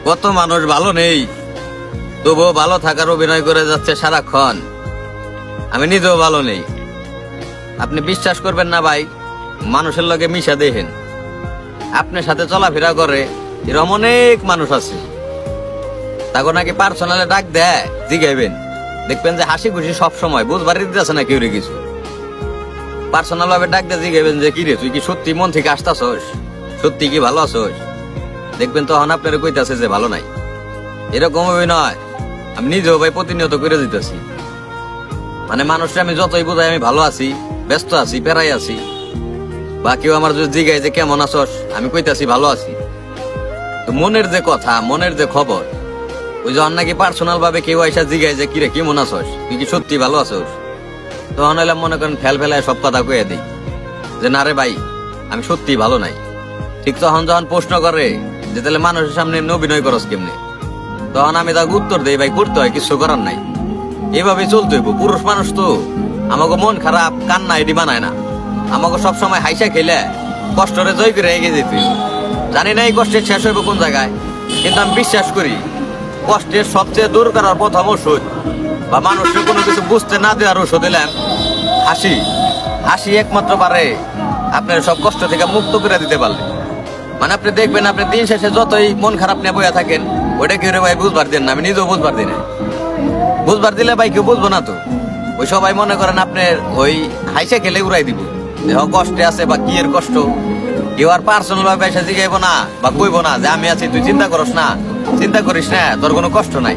কত মানুষ ভালো নেই, তবুও ভালো থাকার অভিনয় করে যাচ্ছে সারাক্ষণ। আমি নিজেও ভালো নেই। আপনি বিশ্বাস করবেন না ভাই, মানুষের লগে মিশা দেখেন, আপনার সাথে চলাফেরা করে এরকম অনেক মানুষ আছে। তাকে নাকি পার্সোনালে ডাক দেয়, জিগাইবেন, দেখবেন যে হাসি খুশি সব সময়, বুঝবার দিতেছে না কেউ কিছু। পার্সোনাল ভাবে ডাক দিয়ে জিগাইবেন যে কি রে, তুই কি সত্যি মন থেকে আসতাছস, সত্যি কি ভালো আছোস? দেখবেন তখন আপনার কইতাছে যে ভালো নাই। এরকম অভিনয় আমি নিজেও ভাই প্রতিনিয়ত করে দিতেছি। মানে মানুষটা আমি যতই বোঝাই আমি ভালো আছি, ব্যস্ত আছি, পেরাই আছি, বা কেউ আমার যদি জিগাই যে কেমন আছস, আমি কইতাছি ভালো আছি। তো মনের যে কথা, মনের যে খবর, ওই যখন নাকি পার্সোনাল ভাবে কেউ আইসা জিগাই যে কিরে কেমন আছস, তুই কি সত্যি ভালো আছস, তখন হইলাম মনে করেন ফেলায় সব কথা কয়ে দিই যে না রে ভাই, আমি সত্যি ভালো নাই। ঠিক তখন যখন প্রশ্ন করে যে তাহলে মানুষের সামনে অভিনয় করস কেমনে, তখন আমি তাকে উত্তর দেই, ভাই করতে হয়, কিছু করার নাই, এভাবে চলতে হইব। পুরুষ মানুষ তো, আমাকে মন খারাপ কান্না এটি বানায় না, আমাকে সবসময় হাইসা খেলে কষ্টরে জয় করে এগিয়ে যেতে হইব। জানি না এই কষ্টের শেষ হইব কোন জায়গায়, কিন্তু আমি বিশ্বাস করি কষ্টের সবচেয়ে দূর করার প্রথম ওষুধ, বা মানুষের কোনো কিছু বুঝতে না দেওয়ার ওষুধ দিলাম হাসি। হাসি একমাত্র পারে আপনার সব কষ্ট থেকে মুক্ত করে দিতে পারলে। মানে আপনি দেখবেন, আপনি দিন শেষে যতই মন খারাপ নিয়ে বইয়া থাকেন, ওইটা কেউ ভাই বুঝবার দেন না, আমি নিজেও বুঝবার দিই না। বুঝবার দিলে ভাই কেউ বুঝবো না তো, ওই সবাই মনে করেন আপনার ওই হাইসা খেলে উড়াই দিব যে কষ্টে আছে বা কি এর কষ্ট। কেউ আর পার্সোনাল ভাবে এসে জিগাইবো না বা কইবো না যে আমি আছি, তুই চিন্তা করস না, চিন্তা করিস না, তোর কোনো কষ্ট নাই।